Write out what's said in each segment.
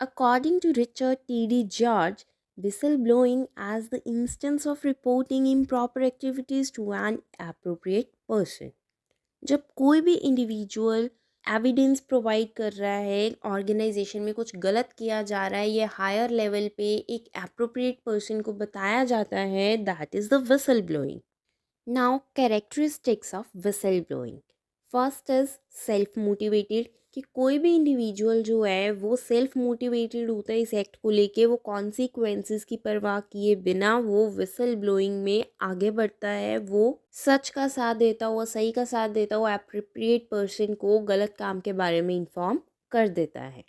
According to Richard T.D. George, whistleblowing as the instance of reporting improper activities to an appropriate person. जब कोई भी individual evidence provide कर रहा है organisation में कुछ गलत किया जा रहा है, ये हायर लेवल पे एक एप्रोप्रिएट पर्सन को बताया जाता है, that is the whistle blowing. Now characteristics of whistle blowing. First is self motivated, कि कोई भी इंडिविजुअल जो है वो सेल्फ मोटिवेटेड होता है इस एक्ट को लेके, वो कॉन्सिक्वेंसेस की परवाह किए बिना वो विसल ब्लोइंग में आगे बढ़ता है, वो सच का साथ देता हुआ, सही का साथ देता हुआ एप्रोप्रिएट पर्सन को गलत काम के बारे में इन्फॉर्म कर देता है.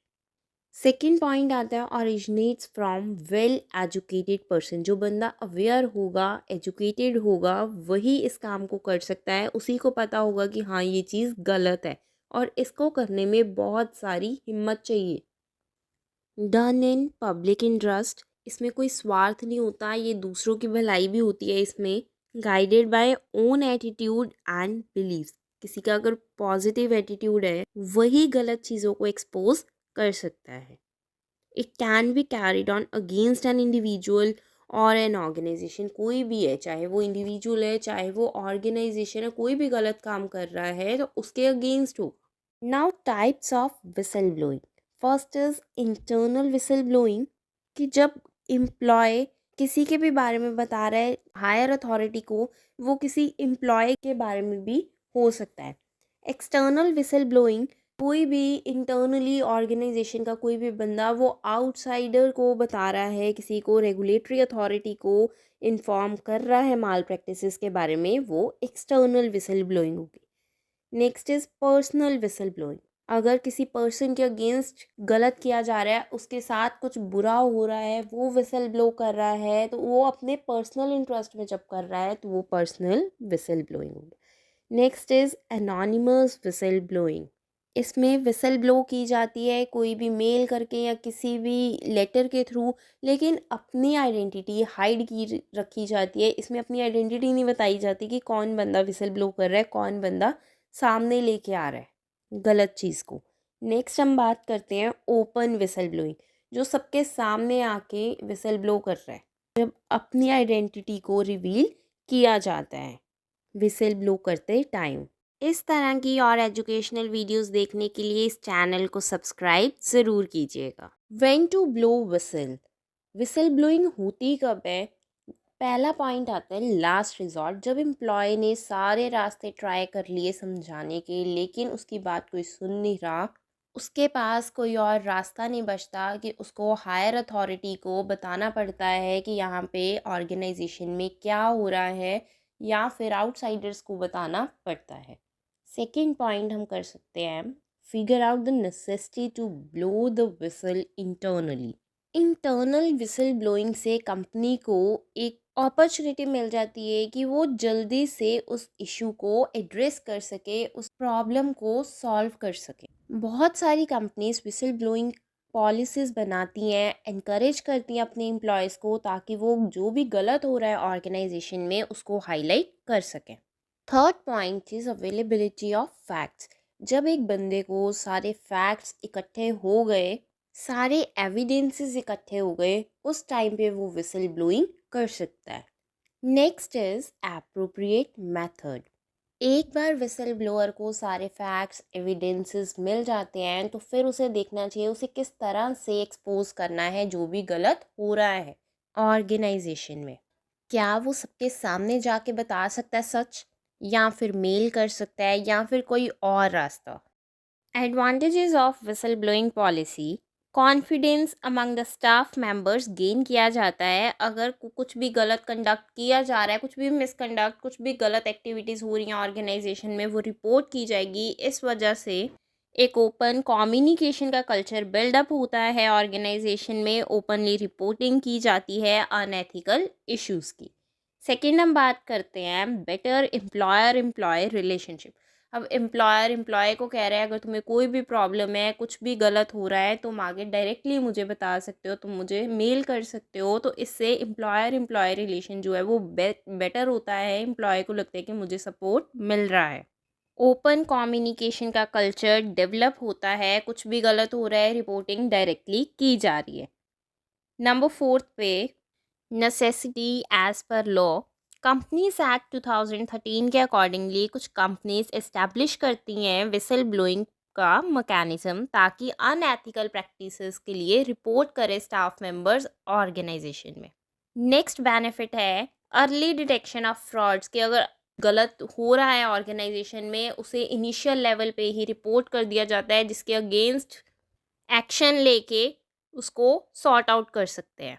सेकेंड पॉइंट आता है originates from well educated person. जो बंदा अवेयर होगा, एजुकेटेड होगा, वही इस काम को कर सकता है. उसी को पता होगा कि हाँ ये चीज़ गलत है और इसको करने में बहुत सारी हिम्मत चाहिए. डन इन पब्लिक इंटरेस्ट, इसमें कोई स्वार्थ नहीं होता, ये दूसरों की भलाई भी होती है इसमें. Guided by own attitude and beliefs, किसी का अगर पॉजिटिव एटीट्यूड है वही गलत चीज़ों को एक्सपोज कर सकता है. It can be carried on against an individual और एन ऑर्गेनाइजेशन. कोई भी है, चाहे वो इंडिविजुअल है चाहे वो ऑर्गेनाइजेशन है, कोई भी गलत काम कर रहा है तो उसके अगेंस्ट हो. Now types of whistle blowing. First is internal whistle blowing, कि जब एम्प्लॉय किसी के भी बारे में बता रहा है हायर अथॉरिटी को, वो किसी एम्प्लॉय के बारे में भी हो सकता है. एक्सटर्नल विसल ब्लोइंग, कोई भी इंटरनली ऑर्गेनाइजेशन का कोई भी बंदा वो आउटसाइडर को बता रहा है, किसी को रेगुलेटरी अथॉरिटी को इन्फॉर्म कर रहा है माल प्रैक्टिसेस के बारे में, वो एक्सटर्नल विसल ब्लोइंग होगी. Next is personal whistle blowing. अगर किसी पर्सन के अगेंस्ट गलत किया जा रहा है, उसके साथ कुछ बुरा हो रहा है, वो विसल ब्लो कर रहा है, तो वो अपने पर्सनल इंटरेस्ट में जब कर रहा है तो वो पर्सनल विसल ब्लोइंग होगी. Next is anonymous whistle blowing. इसमें विसल ब्लो की जाती है कोई भी मेल करके या किसी भी लेटर के थ्रू, लेकिन अपनी आइडेंटिटी हाइड की रखी जाती है. इसमें अपनी आइडेंटिटी नहीं बताई जाती कि कौन बंदा विसल ब्लो कर रहा है, कौन बंदा सामने लेके आ रहा है गलत चीज़ को. नेक्स्ट हम बात करते हैं ओपन विसल ब्लोइंग, जो सबके सामने आके विसल ब्लो कर रहा है, जब अपनी आइडेंटिटी को रिवील किया जाता है विसल ब्लो करते टाइम. इस तरह की और एजुकेशनल वीडियोस देखने के लिए इस चैनल को सब्सक्राइब ज़रूर कीजिएगा. When to blow whistle. Whistle blowing होती कब है? पहला पॉइंट आता है लास्ट रिजॉर्ट, जब एम्प्लॉय ने सारे रास्ते ट्राई कर लिए समझाने के, लेकिन उसकी बात कोई सुन नहीं रहा, उसके पास कोई और रास्ता नहीं बचता कि उसको हायर अथॉरिटी को बताना पड़ता है कि यहाँ पे ऑर्गेनाइजेशन में क्या हो रहा है, या फिर आउटसाइडर्स को बताना पड़ता है. सेकेंड पॉइंट हम कर सकते हैं figure out the necessity to blow the whistle internally. Internal whistle blowing से कंपनी को एक अपॉर्चुनिटी मिल जाती है कि वो जल्दी से उस इशू को एड्रेस कर सके, उस प्रॉब्लम को सॉल्व कर सके. बहुत सारी कंपनीज विसल ब्लोइंग पॉलिसीज़ बनाती हैं, एनकरेज करती हैं अपने एम्प्लॉयज़ को, ताकि वो जो भी गलत हो रहा है ऑर्गेनाइजेशन में उसको हाईलाइट कर सकें. Third point is availability of facts. जब एक बंदे को सारे फैक्ट्स इकट्ठे हो गए, सारे एविडेंसेस इकट्ठे हो गए, उस टाइम पे वो विसल ब्लोइंग कर सकता है. Next is appropriate method. एक बार विसल ब्लोअर को सारे फैक्ट्स एविडेंसेस मिल जाते हैं तो फिर उसे देखना चाहिए उसे किस तरह से एक्सपोज करना है जो भी गलत हो रहा है ऑर्गेनाइजेशन में. क्या वो सबके सामने जाके बता सकता है सच, या फिर मेल कर सकता है, या फिर कोई और रास्ता. Advantages of whistle blowing policy. Confidence among the staff members gain किया जाता है. अगर कुछ भी गलत कंडक्ट किया जा रहा है, कुछ भी मिसकंडक्ट, कुछ भी गलत एक्टिविटीज़ हो रही हैं ऑर्गेनाइजेशन में, वो रिपोर्ट की जाएगी. इस वजह से एक ओपन कम्युनिकेशन का कल्चर बिल्डअप होता है ऑर्गेनाइजेशन में. ओपनली रिपोर्टिंग की जाती है अनएथिकल इश्यूज़ की. सेकेंड हम बात करते हैं बेटर एम्प्लॉयर एम्प्लॉय रिलेशनशिप. अब एम्प्लॉयर एम्प्लॉय को कह रहा है अगर तुम्हें कोई भी प्रॉब्लम है, कुछ भी गलत हो रहा है, तुम आगे डायरेक्टली मुझे बता सकते हो, तुम मुझे मेल कर सकते हो. तो इससे एम्प्लॉयर एम्प्लॉय रिलेशन जो है वो बेटर होता है. एम्प्लॉय को लगता है कि मुझे सपोर्ट मिल रहा है. ओपन कम्युनिकेशन का कल्चर डेवलप होता है, कुछ भी गलत हो रहा है रिपोर्टिंग डायरेक्टली की जा रही है। नंबर 4 पे necessity as per law. Companies act 2013 के अकॉर्डिंगली कुछ कंपनीज एस्टैब्लिश करती हैं विसल ब्लोइंग का मैकेनिज्म, ताकि अनएथिकल प्रैक्टिसेस के लिए रिपोर्ट करे स्टाफ मेंबर्स ऑर्गेनाइजेशन में। नेक्स्ट बेनिफिट है अर्ली डिटेक्शन ऑफ फ्रॉड्स, कि अगर गलत हो रहा है ऑर्गेनाइजेशन में उसे इनिशियल लेवल पे ही रिपोर्ट कर दिया जाता है, जिसके अगेंस्ट एक्शन लेके उसको सॉर्ट आउट कर सकते हैं।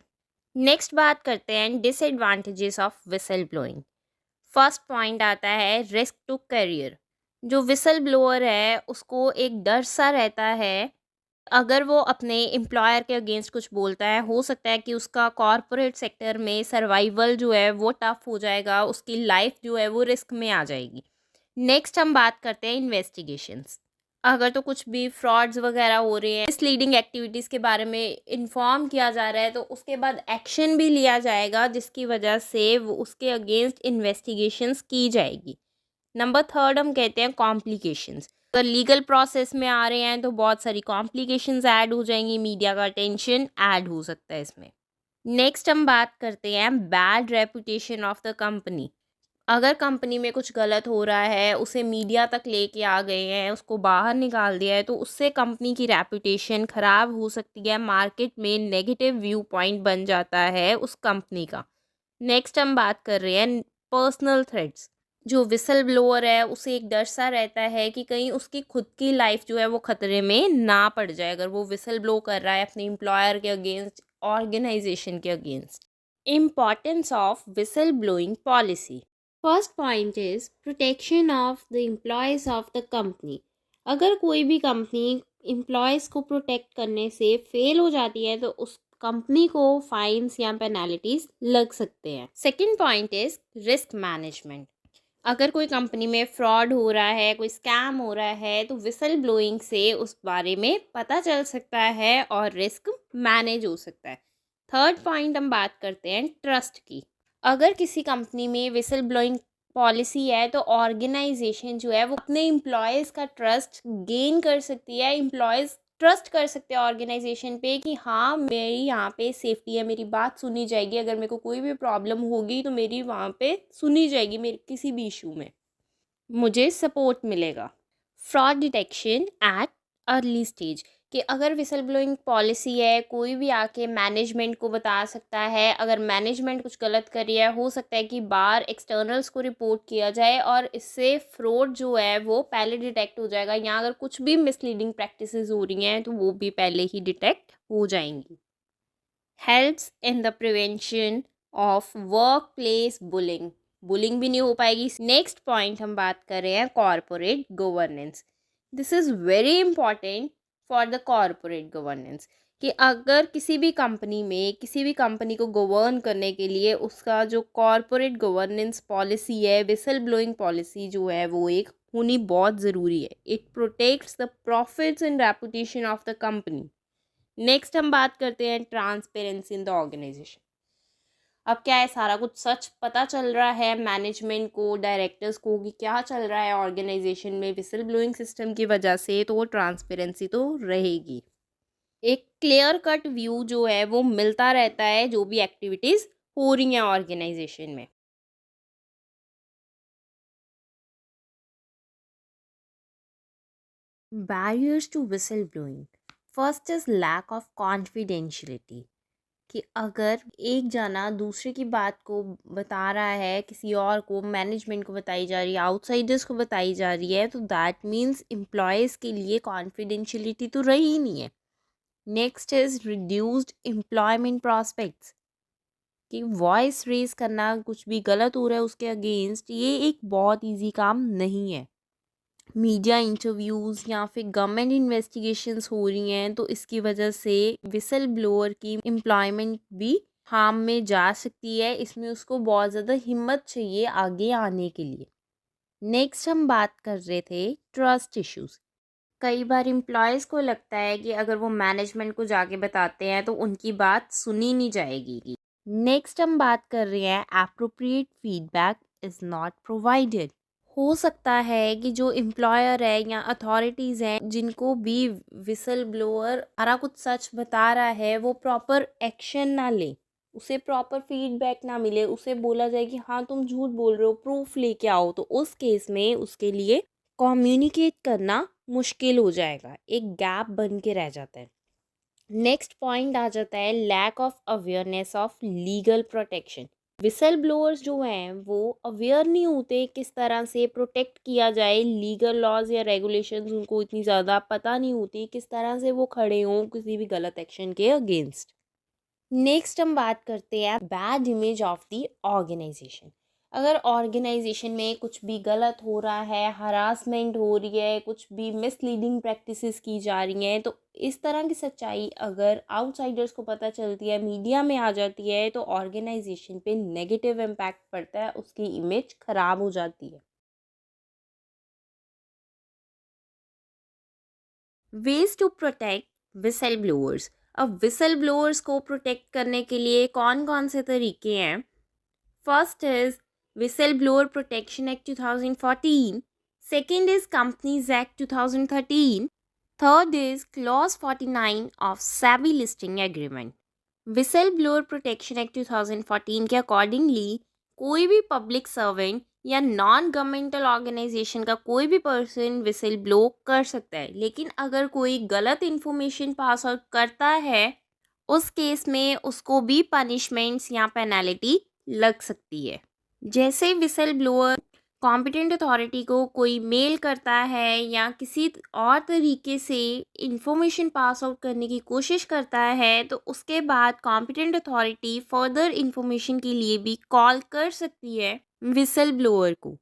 नेक्स्ट बात करते हैं disadvantages of whistle blowing. First point आता है रिस्क टू करियर। जो विसल ब्लोअर है उसको एक डर सा रहता है, अगर वो अपने एम्प्लॉयर के अगेंस्ट कुछ बोलता है, हो सकता है कि उसका कॉरपोरेट सेक्टर में सर्वाइवल जो है वो टफ हो जाएगा, उसकी लाइफ जो है वो रिस्क में आ जाएगी। नेक्स्ट हम बात करते हैं इन्वेस्टिगेशंस। अगर तो कुछ भी फ्रॉड्स वगैरह हो रहे हैं, मिसलीडिंग एक्टिविटीज़ के बारे में इन्फॉर्म किया जा रहा है, तो उसके बाद एक्शन भी लिया जाएगा, जिसकी वजह से वो उसके अगेंस्ट इन्वेस्टिगेशंस की जाएगी। नंबर 3 हम कहते हैं कॉम्प्लिकेशंस। अगर लीगल प्रोसेस में आ रहे हैं तो बहुत सारी कॉम्प्लिकेशंस ऐड हो जाएंगी, मीडिया का टेंशन ऐड हो सकता है इसमें। नेक्स्ट हम बात करते हैं bad reputation of the company. अगर कंपनी में कुछ गलत हो रहा है, उसे मीडिया तक लेके आ गए हैं, उसको बाहर निकाल दिया है, तो उससे कंपनी की रेपुटेशन ख़राब हो सकती है, मार्केट में नेगेटिव व्यू पॉइंट बन जाता है उस कंपनी का। नेक्स्ट हम बात कर रहे हैं पर्सनल थ्रेट्स। जो विसल ब्लोअर है उसे एक डर सा रहता है कि कहीं उसकी खुद की लाइफ जो है वो खतरे में ना पड़ जाए, अगर वो विसल ब्लो कर रहा है अपने एम्प्लॉयर के अगेंस्ट, ऑर्गेनाइजेशन के against. Importance of whistle blowing policy. First point is protection of the employees of the company. अगर कोई भी कंपनी एम्प्लॉयज़ को प्रोटेक्ट करने से फेल हो जाती है तो उस कंपनी को फाइन्स या पेनल्टीज लग सकते हैं। Second point is risk management. अगर कोई कंपनी में फ्रॉड हो रहा है, कोई स्कैम हो रहा है, तो विसल ब्लोइंग से उस बारे में पता चल सकता है और रिस्क मैनेज हो सकता है। थर्ड पॉइंट हम बात करते हैं ट्रस्ट की। अगर किसी कंपनी में विसल ब्लोइंग पॉलिसी है तो ऑर्गेनाइजेशन जो है वो अपने एम्प्लॉयज़ का ट्रस्ट गेन कर सकती है। एम्प्लॉयज़ ट्रस्ट कर सकते हैं ऑर्गेनाइजेशन पे कि हाँ, मेरी यहाँ पे सेफ्टी है, मेरी बात सुनी जाएगी, अगर मेरे को कोई भी प्रॉब्लम होगी तो मेरी वहाँ पे सुनी जाएगी, मेरे किसी भी इशू में मुझे सपोर्ट मिलेगा। Fraud detection at early stage, कि अगर विसल ब्लोइंग पॉलिसी है, कोई भी आके मैनेजमेंट को बता सकता है, अगर मैनेजमेंट कुछ गलत कर रही है, हो सकता है कि बाहर एक्सटर्नल्स को रिपोर्ट किया जाए और इससे फ्रॉड जो है वो पहले डिटेक्ट हो जाएगा, या अगर कुछ भी मिसलीडिंग प्रैक्टिसेस हो रही हैं तो वो भी पहले ही डिटेक्ट हो जाएंगी। Helps in the prevention of work place bullying. Bullying भी नहीं हो पाएगी। नेक्स्ट पॉइंट हम बात कर रहे हैं corporate governance. This is very important for the corporate governance, कि अगर किसी भी कंपनी में किसी भी कंपनी को गवर्न करने के लिए उसका जो कॉरपोरेट गवर्नेंस पॉलिसी है, विसल ब्लोइंग पॉलिसी जो है वो एक होनी बहुत ज़रूरी है। It protects the profits and reputation of the company. Next हम बात करते हैं ट्रांसपेरेंसी इन द ऑर्गेनाइजेशन। अब क्या है, सारा कुछ सच पता चल रहा है मैनेजमेंट को, डायरेक्टर्स को, कि क्या चल रहा है ऑर्गेनाइजेशन में विसल ब्लोइंग सिस्टम की वजह से, तो वो ट्रांसपेरेंसी तो रहेगी। एक क्लियर कट व्यू जो है वो मिलता रहता है जो भी एक्टिविटीज़ हो रही हैं ऑर्गेनाइजेशन में। Barriers to whistle blowing. First is lack of confidentiality, कि अगर एक जना दूसरे की बात को बता रहा है, किसी और को, मैनेजमेंट को बताई जा रही है, आउटसाइडर्स को बताई जा रही है, तो दैट मीन्स एम्प्लॉयज़ के लिए कॉन्फिडेंशियलिटी तो रही ही नहीं है। Next is reduced employment prospects, कि वॉइस रेज करना, कुछ भी गलत हो रहा है उसके अगेंस्ट, ये एक बहुत ईजी काम नहीं है। मीडिया इंटरव्यूज़ या फिर गवर्नमेंट इन्वेस्टिगेशंस हो रही हैं, तो इसकी वजह से विसल ब्लोअर की एम्प्लॉयमेंट भी हार्म में जा सकती है। इसमें उसको बहुत ज़्यादा हिम्मत चाहिए आगे आने के लिए। नेक्स्ट हम बात कर रहे थे ट्रस्ट इश्यूज़। कई बार एम्प्लॉयज़ को लगता है कि अगर वो मैनेजमेंट को जाके बताते हैं तो उनकी बात सुनी नहीं जाएगी। नेक्स्ट हम बात कर रहे हैं appropriate feedback is not provided. हो सकता है कि जो एम्प्लॉयर है या अथॉरिटीज़ हैं जिनको भी विसल ब्लोअर सारा कुछ सच बता रहा है, वो प्रॉपर एक्शन ना ले, उसे प्रॉपर फीडबैक ना मिले, उसे बोला जाए कि हाँ तुम झूठ बोल रहे हो, प्रूफ लेके आओ, तो उस केस में उसके लिए कम्युनिकेट करना मुश्किल हो जाएगा, एक गैप बन के रह जाता है। नेक्स्ट पॉइंट आ जाता है lack of awareness of legal protection. Whistle blowers जो हैं वो अवेयर नहीं होते किस तरह से प्रोटेक्ट किया जाए, लीगल लॉज या रेगुलेशंस उनको इतनी ज़्यादा पता नहीं होती किस तरह से वो खड़े हों किसी भी गलत एक्शन के अगेंस्ट। नेक्स्ट हम बात करते हैं bad image of the organisation. अगर ऑर्गेनाइजेशन में कुछ भी गलत हो रहा है, हरासमेंट हो रही है, कुछ भी मिसलीडिंग प्रैक्टिसेस की जा रही हैं, तो इस तरह की सच्चाई अगर आउटसाइडर्स को पता चलती है, मीडिया में आ जाती है, तो ऑर्गेनाइजेशन पे नेगेटिव इम्पैक्ट पड़ता है, उसकी इमेज खराब हो जाती है। Ways to protect whistle blowers. अब विसल ब्लोअर्स को प्रोटेक्ट करने के लिए कौन कौन से तरीके हैं? First is Whistleblower Protection Act 2014. Second is Companies Act 2013. Third is Clause 49 of SEBI Listing Agreement. Whistleblower Protection Act 2014 के अकॉर्डिंगली कोई भी पब्लिक सर्वेंट या नॉन गवर्नमेंटल ऑर्गेनाइजेशन का कोई भी पर्सन विसल ब्लो कर सकता है, लेकिन अगर कोई गलत इन्फॉर्मेशन पास आउट करता है उस केस में उसको भी पनिशमेंट्स या पेनल्टी लग सकती है। जैसे विसल ब्लोअर कॉम्पिटेंट अथॉरिटी को कोई मेल करता है या किसी और तरीके से इंफॉर्मेशन पास आउट करने की कोशिश करता है, तो उसके बाद कॉम्पिटेंट अथॉरिटी फर्दर इंफॉर्मेशन के लिए भी कॉल कर सकती है विसल ब्लोअर को।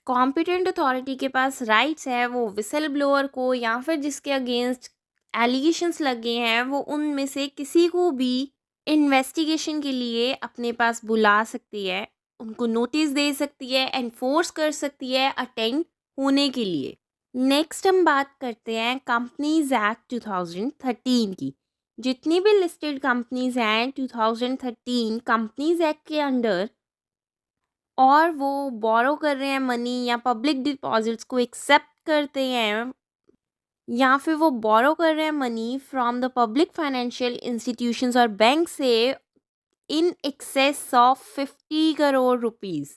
कॉम्पिटेंट अथॉरिटी के पास राइट्स है, वो विसल ब्लोअर को या फिर जिसके अगेंस्ट एलिगेशंस लगे हैं वो उनमें से किसी को भी इन्वेस्टिगेशन के लिए अपने पास बुला सकती है, उनको नोटिस दे सकती है, एनफोर्स कर सकती है अटेंड होने के लिए। नेक्स्ट हम बात करते हैं कंपनीज एक्ट 2013 की। जितनी भी लिस्टेड कंपनीज हैं 2013 कंपनीज एक्ट के अंडर और वो बोरो कर रहे हैं मनी या पब्लिक डिपॉजिट्स को एक्सेप्ट करते हैं या फिर वो बोरो कर रहे हैं money from the public financial institutions और बैंक से in excess of 50 crore rupees,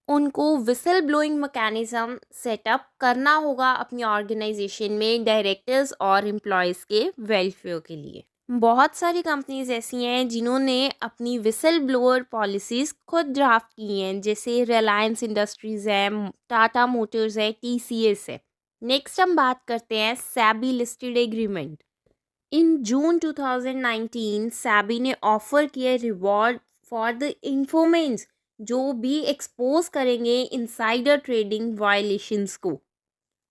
उनको विसल ब्लोइंग मैकेनिज्म सेटअप करना होगा अपनी ऑर्गेनाइजेशन में डायरेक्टर्स और एम्प्लॉयज़ के वेलफेयर के लिए। बहुत सारी कंपनीज ऐसी हैं जिन्होंने अपनी विसल ब्लोअर पॉलिसीज़ खुद ड्राफ्ट की हैं, जैसे रिलायंस इंडस्ट्रीज़ है, टाटा मोटर्स है, टीसीएस है। नेक्स्ट हम बात करते हैं सैबी लिस्टेड एग्रीमेंट। इन जून 2019 सैबी ने ऑफर किया रिवॉर्ड फॉर द इन्फॉर्मेंट्स जो भी एक्सपोज करेंगे इनसाइडर ट्रेडिंग वायलेशंस को,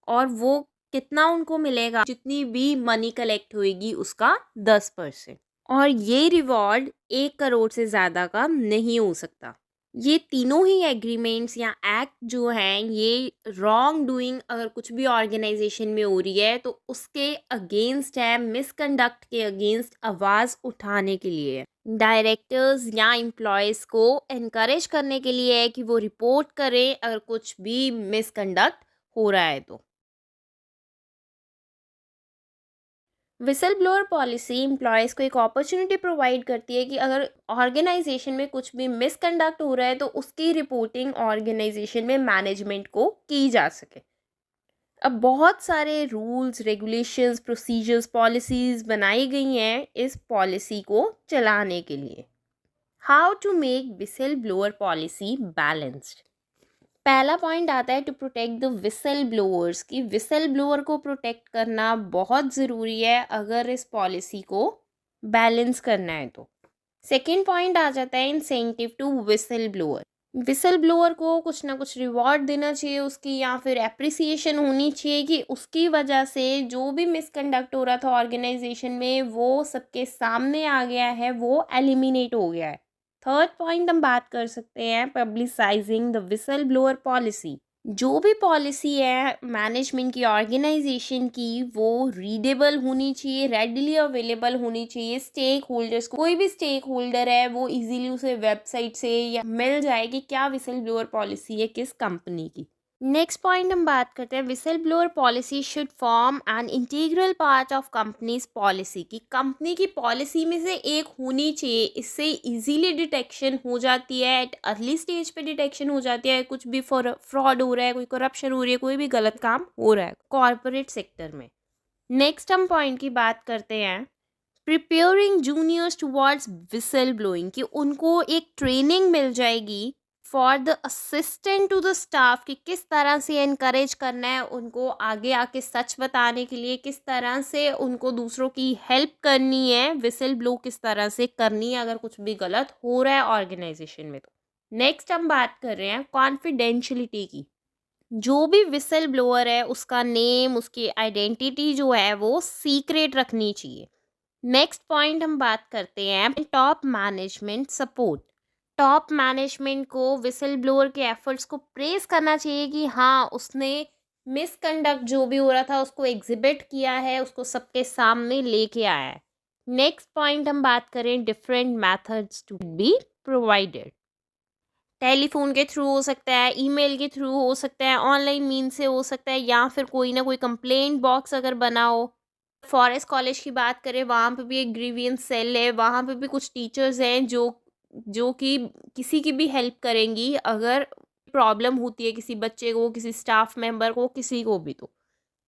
और वो कितना उनको मिलेगा, जितनी भी मनी कलेक्ट होएगी उसका 10%, और ये रिवॉर्ड 1 करोड़ से ज़्यादा का नहीं हो सकता। ये तीनों ही एग्रीमेंट्स या एक्ट जो हैं ये रॉन्ग डूइंग अगर कुछ भी ऑर्गेनाइजेशन में हो रही है तो उसके अगेंस्ट है, मिसकंडक्ट के अगेंस्ट आवाज़ उठाने के लिए है। डायरेक्टर्स या एम्प्लॉयज़ को एनकरेज करने के लिए है कि वो रिपोर्ट करें अगर कुछ भी मिसकंडक्ट हो रहा है तो। विसल ब्लोअर पॉलिसी एम्प्लॉयज़ को एक अपॉर्चुनिटी प्रोवाइड करती है कि अगर ऑर्गेनाइजेशन में कुछ भी मिसकंडक्ट हो रहा है तो उसकी रिपोर्टिंग ऑर्गेनाइजेशन में मैनेजमेंट को की जा सके। अब बहुत सारे रूल्स, रेगुलेशंस, प्रोसीजर्स, पॉलिसीज़ बनाई गई हैं इस पॉलिसी को चलाने के लिए। How to make whistle blower policy balanced. पहला पॉइंट आता है to protect the whistle blowers, की विसल ब्लोअर को प्रोटेक्ट करना बहुत ज़रूरी है अगर इस पॉलिसी को बैलेंस करना है तो। सेकेंड पॉइंट आ जाता है incentive to whistle blower. Whistle blower को कुछ ना कुछ रिवॉर्ड देना चाहिए उसकी, या फिर एप्रिसिएशन होनी चाहिए कि उसकी वजह से जो भी मिसकंडक्ट हो रहा था ऑर्गेनाइजेशन में वो सबके सामने आ गया है, वो एलिमिनेट हो गया है। थर्ड पॉइंट हम बात कर सकते हैं पब्लिसाइजिंग द विसल ब्लोअर पॉलिसी। जो भी पॉलिसी है मैनेजमेंट की, ऑर्गेनाइजेशन की, वो रीडेबल होनी चाहिए, रेडली अवेलेबल होनी चाहिए स्टेक होल्डर्स को। कोई भी स्टेक होल्डर है वो इजीली उसे वेबसाइट से या मिल जाए कि क्या विसल ब्लोअर पॉलिसी है किस कंपनी की। नेक्स्ट पॉइंट हम बात करते हैं, whistle blower policy should form an integral part of companies policy, की कंपनी की पॉलिसी में से एक होनी चाहिए। इससे इजीली डिटेक्शन हो जाती है, एट अर्ली स्टेज पे डिटेक्शन हो जाती है, कुछ भी फ्रॉड हो रहा है, कोई करप्शन हो रही है, कोई भी गलत काम हो रहा है कॉरपोरेट सेक्टर में। नेक्स्ट हम पॉइंट की बात करते हैं, preparing juniors towards whistle blowing, कि उनको एक ट्रेनिंग मिल जाएगी for the assistant to the staff, कि किस तरह से इनकरेज करना है उनको आगे आके सच बताने के लिए, किस तरह से उनको दूसरों की हेल्प करनी है, विसल ब्लो किस तरह से करनी है अगर कुछ भी गलत हो रहा है ऑर्गेनाइजेशन में। तो नेक्स्ट हम बात कर रहे हैं कॉन्फिडेंशियलिटी की। जो भी विसल ब्लोअर है उसका नेम, उसकी आइडेंटिटी जो है वो सीक्रेट रखनी चाहिए। नेक्स्ट पॉइंट हम बात करते हैं top management support. Top management को विसल ब्लोअर के एफर्ट्स को प्रेस करना चाहिए कि हाँ, उसने मिसकंडक्ट जो भी हो रहा था उसको एग्जिबिट किया है, उसको सबके सामने लेके आया है। नेक्स्ट पॉइंट हम बात करें, different methods to be provided. Telephone के थ्रू हो सकता है, ईमेल के थ्रू हो सकता है, ऑनलाइन मीन से हो सकता है, या फिर कोई ना कोई कंप्लेंट बॉक्स अगर बना हो। फॉरेस्ट कॉलेज की बात करें, वहाँ पे भी एक ग्रीवियंस सेल है, वहाँ पे भी कुछ टीचर्स हैं जो जो कि किसी की भी हेल्प करेंगी अगर प्रॉब्लम होती है किसी बच्चे को, किसी स्टाफ मेंबर को, किसी को भी। तो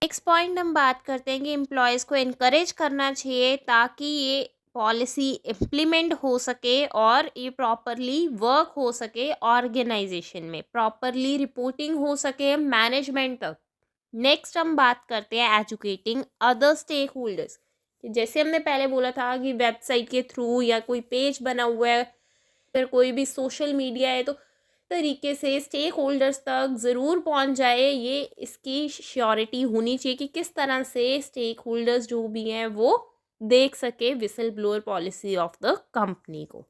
नेक्स्ट पॉइंट हम बात करते हैं कि एम्प्लॉयज़ को इनकरेज करना चाहिए ताकि ये पॉलिसी इम्प्लीमेंट हो सके और ये प्रॉपरली वर्क हो सके, ऑर्गेनाइजेशन में प्रॉपरली रिपोर्टिंग हो सके मैनेजमेंट तक। नेक्स्ट हम बात करते हैं एजुकेटिंग अदर स्टेक होल्डर्स। जैसे हमने पहले बोला था कि वेबसाइट के थ्रू या कोई पेज बना हुआ है, फिर कोई भी सोशल मीडिया है, तो तरीके से स्टेक होल्डर्स तक ज़रूर पहुंच जाए, ये इसकी श्योरिटी होनी चाहिए कि किस तरह से स्टेक होल्डर्स जो भी हैं वो देख सके whistle blower policy of the company को।